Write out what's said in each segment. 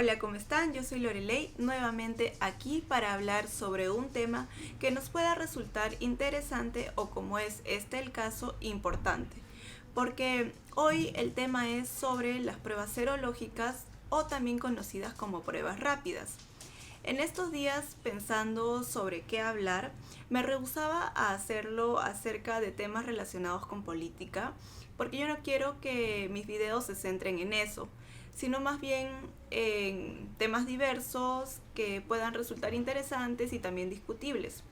Hola, ¿cómo están? Yo soy Lorelei, nuevamente aquí para hablar sobre un tema que nos pueda resultar interesante o, como es este el caso, importante. Porque hoy el tema es sobre las pruebas serológicas o también conocidas como pruebas rápidas. En estos días, pensando sobre qué hablar, me rehusaba a hacerlo acerca de temas relacionados con política, porque yo no quiero que mis videos se centren en eso, sino más bien en temas diversos que puedan resultar interesantes y también discutibles.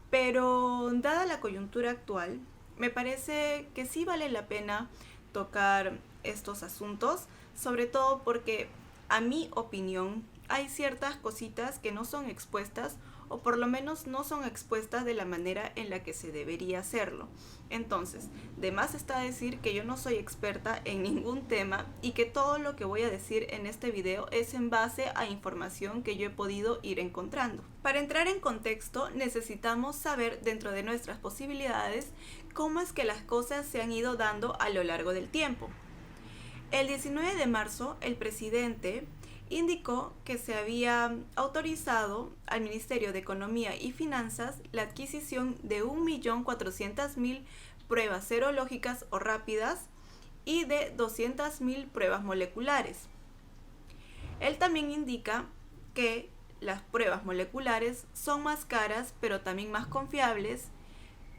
Pero dada la coyuntura actual, me parece que sí vale la pena tocar estos asuntos, sobre todo porque, a mi opinión, hay ciertas cositas que no son expuestas o por lo menos no son expuestas de la manera en la que se debería hacerlo. Entonces, de más está decir que yo no soy experta en ningún tema y que todo lo que voy a decir en este video es en base a información que yo he podido ir encontrando. Para entrar en contexto, necesitamos saber dentro de nuestras posibilidades cómo es que las cosas se han ido dando a lo largo del tiempo. El 19 de marzo, el presidente indicó que se había autorizado al Ministerio de Economía y Finanzas la adquisición de 1.400.000 pruebas serológicas o rápidas y de 200.000 pruebas moleculares. Él también indica que las pruebas moleculares son más caras pero también más confiables,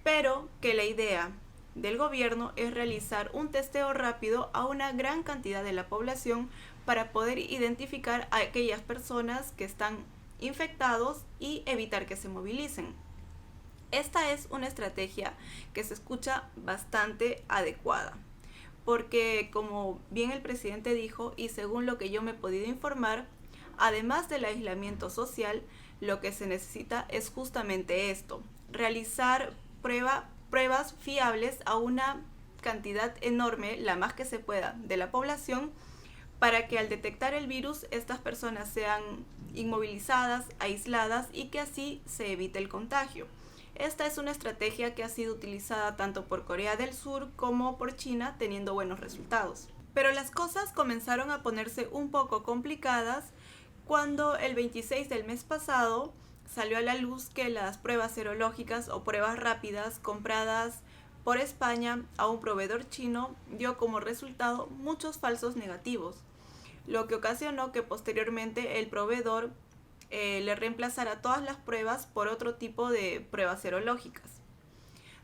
pero que la idea del gobierno es realizar un testeo rápido a una gran cantidad de la población para poder identificar a aquellas personas que están infectados y evitar que se movilicen. Esta es una estrategia que se escucha bastante adecuada, porque como bien el presidente dijo y según lo que yo me he podido informar, además del aislamiento social, lo que se necesita es justamente esto: realizar pruebas fiables a una cantidad enorme, la más que se pueda, de la población, para que al detectar el virus estas personas sean inmovilizadas, aisladas y que así se evite el contagio. Esta es una estrategia que ha sido utilizada tanto por Corea del Sur como por China, teniendo buenos resultados. Pero las cosas comenzaron a ponerse un poco complicadas cuando el 26 del mes pasado salió a la luz que las pruebas serológicas o pruebas rápidas compradas por España a un proveedor chino dio como resultado muchos falsos negativos, lo que ocasionó que posteriormente el proveedor le reemplazara todas las pruebas por otro tipo de pruebas serológicas.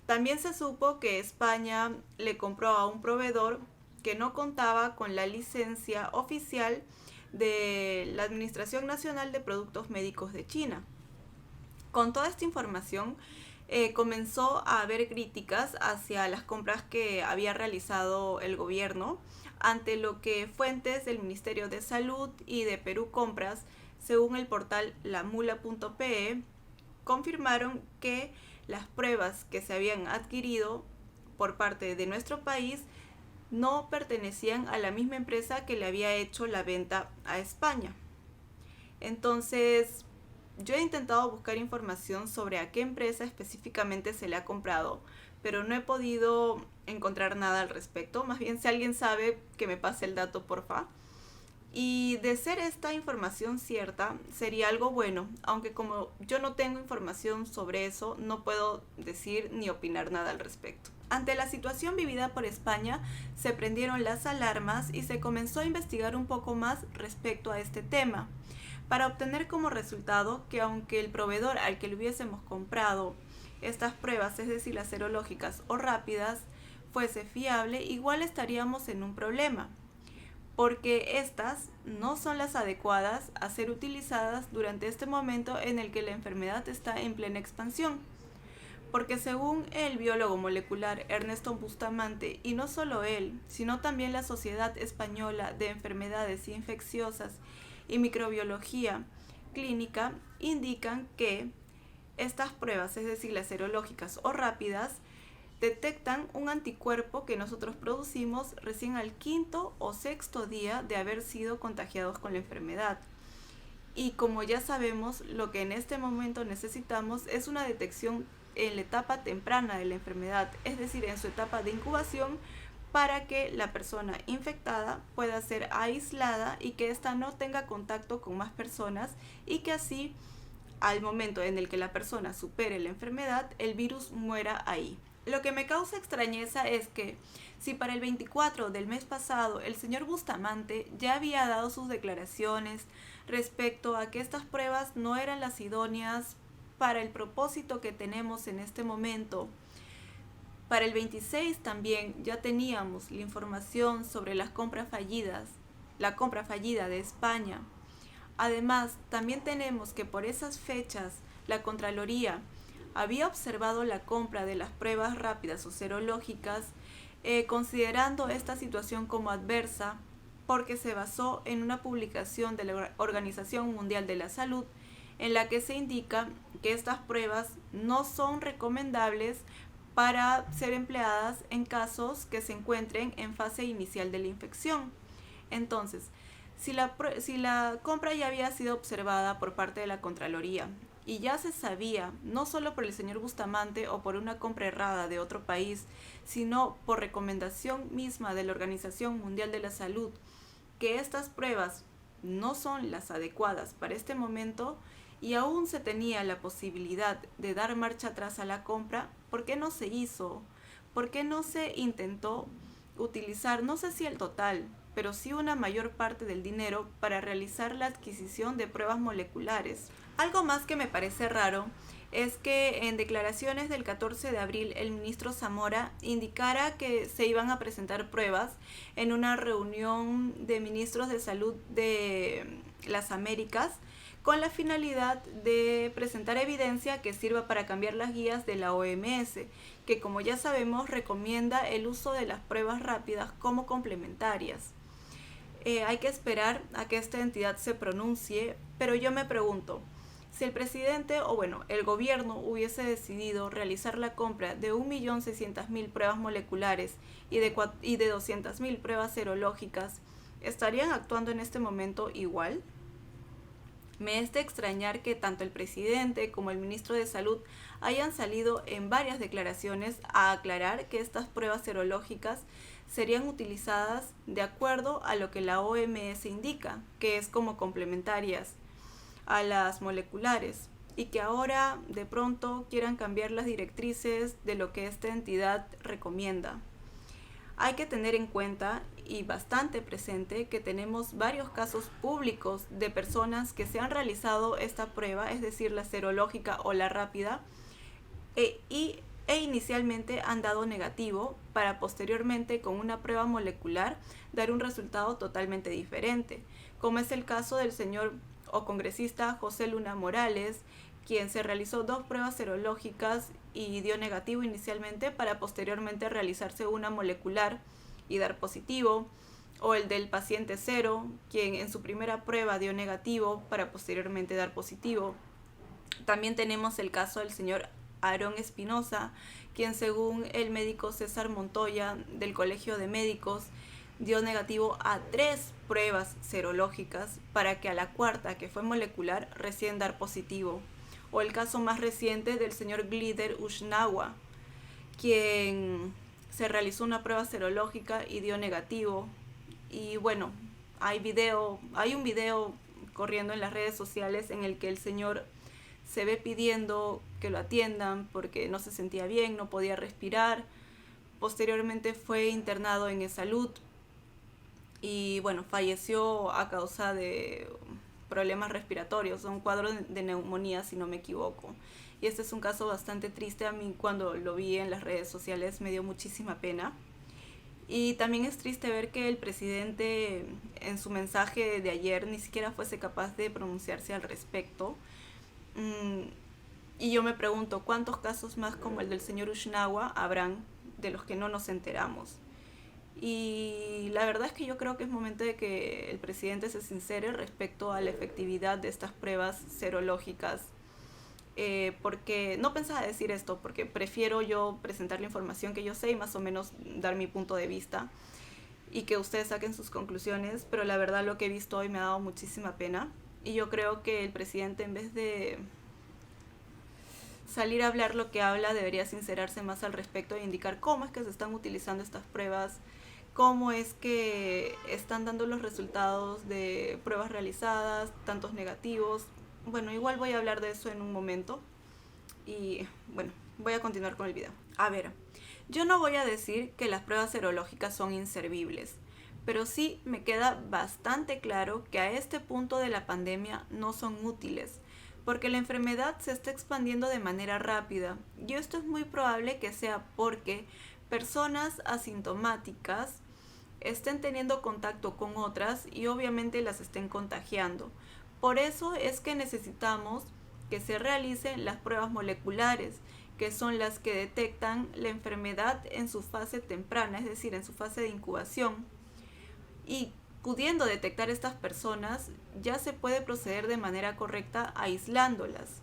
También se supo que España le compró a un proveedor que no contaba con la licencia oficial de la Administración Nacional de Productos Médicos de China. Con toda esta información, comenzó a haber críticas hacia las compras que había realizado el gobierno, ante lo que fuentes del Ministerio de Salud y de Perú Compras, según el portal lamula.pe, confirmaron que las pruebas que se habían adquirido por parte de nuestro país no pertenecían a la misma empresa que le había hecho la venta a España. Entonces, yo he intentado buscar información sobre a qué empresa específicamente se le ha comprado, pero no he podido encontrar nada al respecto. Más bien, si alguien sabe, que me pase el dato, porfa. Y de ser esta información cierta, sería algo bueno, aunque como yo no tengo información sobre eso, no puedo decir ni opinar nada al respecto. Ante la situación vivida por España, se prendieron las alarmas y se comenzó a investigar un poco más respecto a este tema, para obtener como resultado que aunque el proveedor al que le hubiésemos comprado estas pruebas, es decir, las serológicas o rápidas, fuese fiable, igual estaríamos en un problema, porque estas no son las adecuadas a ser utilizadas durante este momento en el que la enfermedad está en plena expansión. Porque según el biólogo molecular Ernesto Bustamante, y no solo él, sino también la Sociedad Española de Enfermedades Infecciosas y Microbiología Clínica, indican que estas pruebas, es decir, las serológicas o rápidas, detectan un anticuerpo que nosotros producimos recién al quinto o sexto día de haber sido contagiados con la enfermedad. Y como ya sabemos, lo que en este momento necesitamos es una detección en la etapa temprana de la enfermedad, es decir, en su etapa de incubación, para que la persona infectada pueda ser aislada y que ésta no tenga contacto con más personas y que así, al momento en el que la persona supere la enfermedad, el virus muera ahí. Lo que me causa extrañeza es que si para el 24 del mes pasado el señor Bustamante ya había dado sus declaraciones respecto a que estas pruebas no eran las idóneas para el propósito que tenemos en este momento, para el 26 también ya teníamos la información sobre las compras fallidas, la compra fallida de España. Además, también tenemos que por esas fechas la Contraloría había observado la compra de las pruebas rápidas o serológicas, considerando esta situación como adversa porque se basó en una publicación de la Organización Mundial de la Salud en la que se indica que estas pruebas no son recomendables para ser empleadas en casos que se encuentren en fase inicial de la infección. Entonces, si la compra ya había sido observada por parte de la Contraloría y ya se sabía, no solo por el señor Bustamante o por una compra errada de otro país, sino por recomendación misma de la Organización Mundial de la Salud, que estas pruebas no son las adecuadas para este momento y aún se tenía la posibilidad de dar marcha atrás a la compra, ¿por qué no se hizo? ¿Por qué no se intentó utilizar, no sé si el total, pero sí una mayor parte del dinero para realizar la adquisición de pruebas moleculares? Algo más que me parece raro es que en declaraciones del 14 de abril el ministro Zamora indicara que se iban a presentar pruebas en una reunión de ministros de salud de las Américas con la finalidad de presentar evidencia que sirva para cambiar las guías de la OMS, que como ya sabemos recomienda el uso de las pruebas rápidas como complementarias. Hay que esperar a que esta entidad se pronuncie, pero yo me pregunto, si el presidente o el gobierno hubiese decidido realizar la compra de 1.600.000 pruebas moleculares y de 200.000 pruebas serológicas, ¿estarían actuando en este momento igual? Me es de extrañar que tanto el presidente como el ministro de Salud hayan salido en varias declaraciones a aclarar que estas pruebas serológicas serían utilizadas de acuerdo a lo que la OMS indica, que es como complementarias a las moleculares, y que ahora de pronto quieran cambiar las directrices de lo que esta entidad recomienda. Hay que tener en cuenta y bastante presente que tenemos varios casos públicos de personas que se han realizado esta prueba, es decir, la serológica o la rápida, e inicialmente han dado negativo para posteriormente con una prueba molecular dar un resultado totalmente diferente, como es el caso del señor o congresista José Luna Morales, quien se realizó 2 pruebas serológicas y dio negativo inicialmente para posteriormente realizarse una molecular y dar positivo, o el del paciente 0, quien en su primera prueba dio negativo para posteriormente dar positivo. También tenemos el caso del señor Aarón Espinosa, quien según el médico César Montoya del Colegio de Médicos dio negativo a 3 pruebas serológicas para que a la cuarta, que fue molecular, recién dar positivo. O el caso más reciente del señor Glider Ushnawa, quien se realizó una prueba serológica y dio negativo. Y hay un video corriendo en las redes sociales en el que el señor se ve pidiendo que lo atiendan porque no se sentía bien, no podía respirar. Posteriormente fue internado en E-Salud y falleció a causa de problemas respiratorios, un cuadro de neumonía si no me equivoco. Y este es un caso bastante triste. A mí cuando lo vi en las redes sociales me dio muchísima pena. Y también es triste ver que el presidente en su mensaje de ayer ni siquiera fuese capaz de pronunciarse al respecto. Y yo me pregunto, ¿cuántos casos más como el del señor Ushnawa habrán de los que no nos enteramos? Y la verdad es que yo creo que es momento de que el presidente se sincere respecto a la efectividad de estas pruebas serológicas, porque no pensaba decir esto, porque prefiero yo presentar la información que yo sé y más o menos dar mi punto de vista y que ustedes saquen sus conclusiones, pero la verdad lo que he visto hoy me ha dado muchísima pena y yo creo que el presidente, en vez de salir a hablar lo que habla, debería sincerarse más al respecto e indicar cómo es que se están utilizando estas pruebas cómo es que están dando los resultados de pruebas realizadas, tantos negativos. Bueno, igual voy a hablar de eso en un momento. Y bueno, voy a continuar con el video. A ver, yo no voy a decir que las pruebas serológicas son inservibles, pero sí me queda bastante claro que a este punto de la pandemia no son útiles, porque la enfermedad se está expandiendo de manera rápida, y esto es muy probable que sea porque personas asintomáticas estén teniendo contacto con otras y obviamente las estén contagiando. Por eso es que necesitamos que se realicen las pruebas moleculares, que son las que detectan la enfermedad en su fase temprana, es decir, en su fase de incubación. Y pudiendo detectar estas personas, ya se puede proceder de manera correcta aislándolas.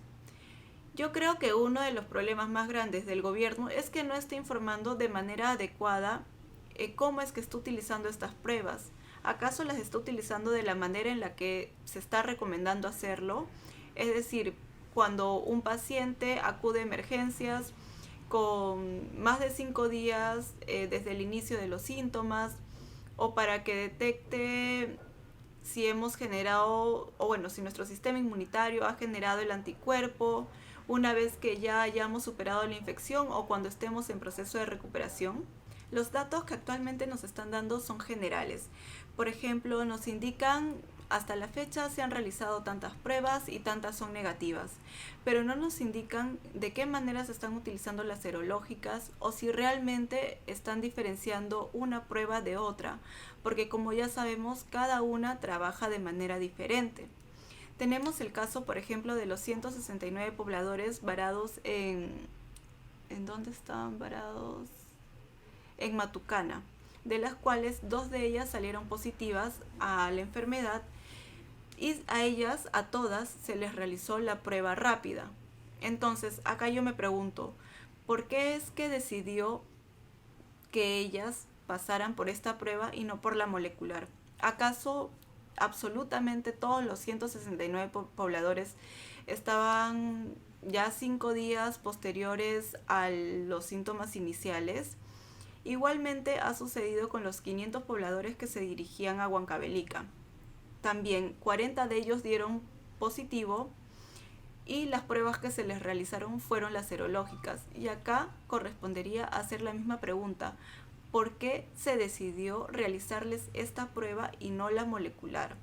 Yo creo que uno de los problemas más grandes del gobierno es que no está informando de manera adecuada cómo es que está utilizando estas pruebas. ¿Acaso las está utilizando de la manera en la que se está recomendando hacerlo? Es decir, cuando un paciente acude a emergencias con más de 5 días desde el inicio de los síntomas, o para que detecte si hemos generado, o bueno, si nuestro sistema inmunitario ha generado el anticuerpo una vez que ya hayamos superado la infección o cuando estemos en proceso de recuperación. Los datos que actualmente nos están dando son generales. Por ejemplo, nos indican hasta la fecha se han realizado tantas pruebas y tantas son negativas, pero no nos indican de qué manera se están utilizando las serológicas o si realmente están diferenciando una prueba de otra, porque como ya sabemos, cada una trabaja de manera diferente. Tenemos el caso, por ejemplo, de los 169 pobladores varados ¿En dónde estaban varados? En Matucana, de las cuales 2 de ellas salieron positivas a la enfermedad y a ellas, a todas, se les realizó la prueba rápida. Entonces, acá yo me pregunto, ¿por qué es que decidió que ellas pasaran por esta prueba y no por la molecular? ¿Acaso absolutamente todos los 169 pobladores estaban ya 5 días posteriores a los síntomas iniciales? Igualmente ha sucedido con los 500 pobladores que se dirigían a Huancavelica. También 40 de ellos dieron positivo y las pruebas que se les realizaron fueron las serológicas. Y acá correspondería hacer la misma pregunta: ¿por qué se decidió realizarles esta prueba y no la molecular?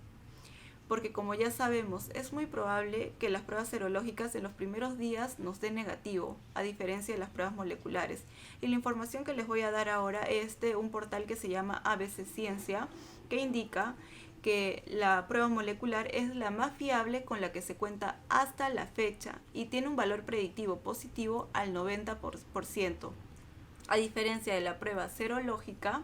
Porque como ya sabemos, es muy probable que las pruebas serológicas en los primeros días nos den negativo, a diferencia de las pruebas moleculares. Y la información que les voy a dar ahora es de un portal que se llama ABC Ciencia, que indica que la prueba molecular es la más fiable con la que se cuenta hasta la fecha y tiene un valor predictivo positivo al 90%, a diferencia de la prueba serológica,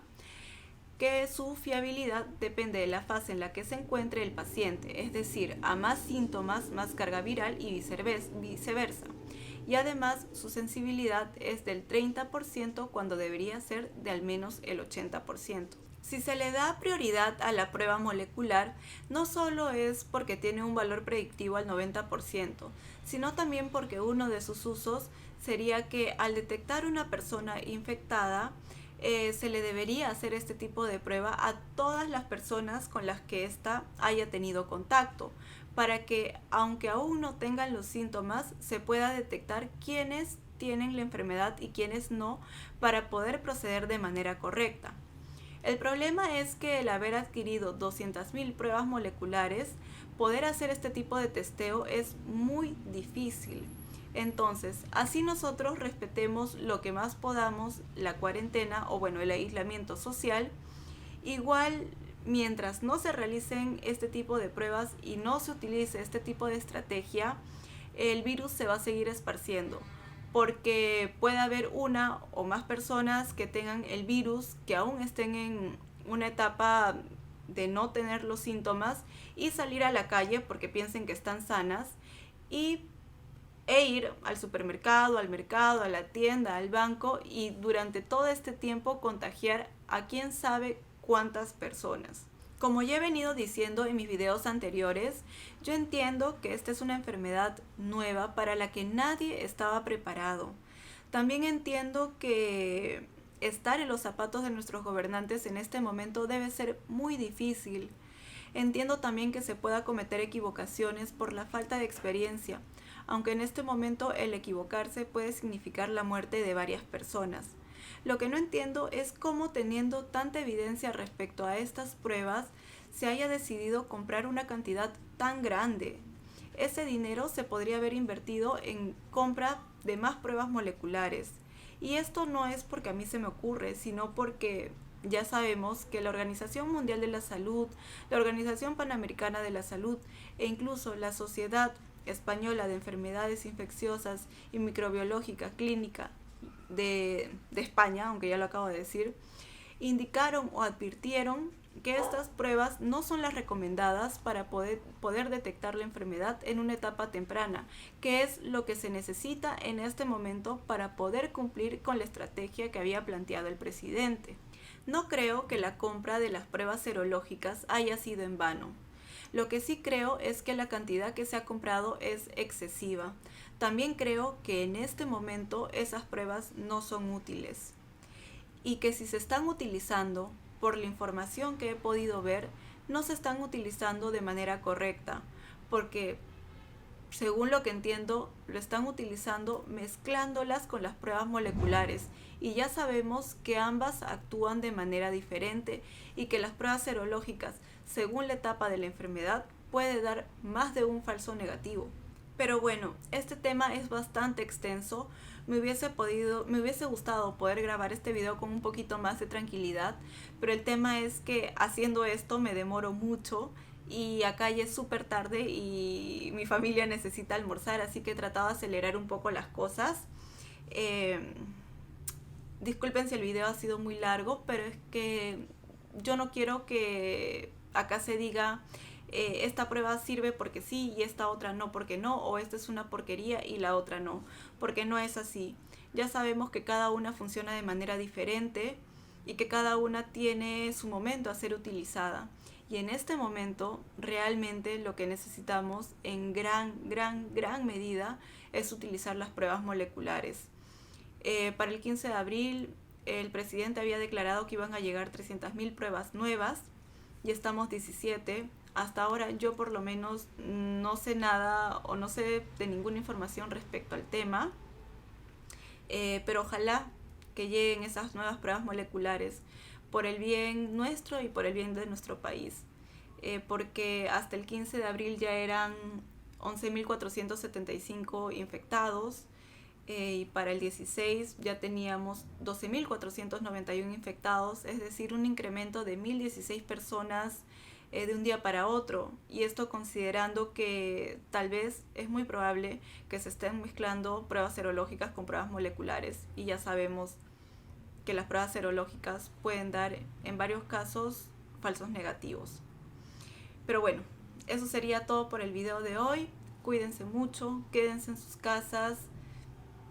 que su fiabilidad depende de la fase en la que se encuentre el paciente, es decir, a más síntomas, más carga viral y viceversa. Y además su sensibilidad es del 30% cuando debería ser de al menos el 80%. Si se le da prioridad a la prueba molecular, no solo es porque tiene un valor predictivo al 90%, sino también porque uno de sus usos sería que al detectar una persona infectada, se le debería hacer este tipo de prueba a todas las personas con las que ésta haya tenido contacto, para que aunque aún no tengan los síntomas, se pueda detectar quiénes tienen la enfermedad y quiénes no, para poder proceder de manera correcta. El problema es que el haber adquirido 200.000 pruebas moleculares, poder hacer este tipo de testeo es muy difícil. Entonces, así nosotros respetemos lo que más podamos la cuarentena o bueno, el aislamiento social, igual mientras no se realicen este tipo de pruebas y no se utilice este tipo de estrategia, el virus se va a seguir esparciendo, porque puede haber una o más personas que tengan el virus, que aún estén en una etapa de no tener los síntomas y salir a la calle porque piensen que están sanas e ir al supermercado, al mercado, a la tienda, al banco y durante todo este tiempo contagiar a quién sabe cuántas personas. Como ya he venido diciendo en mis videos anteriores, yo entiendo que esta es una enfermedad nueva para la que nadie estaba preparado. También entiendo que estar en los zapatos de nuestros gobernantes en este momento debe ser muy difícil. Entiendo también que se pueda cometer equivocaciones por la falta de experiencia, aunque en este momento el equivocarse puede significar la muerte de varias personas. Lo que no entiendo es cómo, teniendo tanta evidencia respecto a estas pruebas, se haya decidido comprar una cantidad tan grande. Ese dinero se podría haber invertido en compra de más pruebas moleculares. Y esto no es porque a mí se me ocurre, sino porque ya sabemos que la Organización Mundial de la Salud, la Organización Panamericana de la Salud e incluso la Sociedad Española de Enfermedades Infecciosas y Microbiológica Clínica de España, aunque ya lo acabo de decir, indicaron o advirtieron que estas pruebas no son las recomendadas para poder detectar la enfermedad en una etapa temprana, que es lo que se necesita en este momento para poder cumplir con la estrategia que había planteado el presidente. No creo que la compra de las pruebas serológicas haya sido en vano. Lo que sí creo es que la cantidad que se ha comprado es excesiva. También creo que en este momento esas pruebas no son útiles y que si se están utilizando, por la información que he podido ver, no se están utilizando de manera correcta, porque según lo que entiendo, lo están utilizando mezclándolas con las pruebas moleculares y ya sabemos que ambas actúan de manera diferente y que las pruebas serológicas, según la etapa de la enfermedad, puede dar más de un falso negativo. Pero bueno, este tema es bastante extenso. Me hubiese gustado poder grabar este video con un poquito más de tranquilidad, pero el tema es que haciendo esto me demoro mucho y acá ya es súper tarde y mi familia necesita almorzar, así que he tratado de acelerar un poco las cosas. Disculpen si el video ha sido muy largo, pero es que yo no quiero que acá se diga esta prueba sirve porque sí y esta otra no porque no, o esta es una porquería y la otra no, porque no es así. Ya sabemos que cada una funciona de manera diferente y que cada una tiene su momento a ser utilizada. Y en este momento realmente lo que necesitamos en gran medida es utilizar las pruebas moleculares. Para el 15 de abril el presidente había declarado que iban a llegar 300.000 pruebas nuevas y estamos 17. Hasta ahora yo por lo menos no sé nada o no sé de ninguna información respecto al tema, pero ojalá que lleguen esas nuevas pruebas moleculares por el bien nuestro y por el bien de nuestro país, porque hasta el 15 de abril ya eran 11.475 infectados, y para el 16 ya teníamos 12.491 infectados, es decir, un incremento de 1.016 personas de un día para otro, y esto considerando que tal vez es muy probable que se estén mezclando pruebas serológicas con pruebas moleculares, y ya sabemos que las pruebas serológicas pueden dar en varios casos falsos negativos. Pero bueno, eso sería todo por el video de hoy. Cuídense mucho, quédense en sus casas.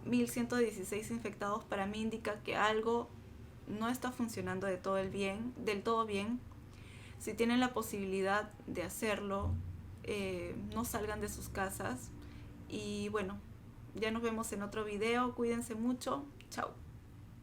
1.116 infectados para mí indica que algo no está funcionando del todo bien. Si tienen la posibilidad de hacerlo, no salgan de sus casas. Y bueno, ya nos vemos en otro video. Cuídense mucho. Chao.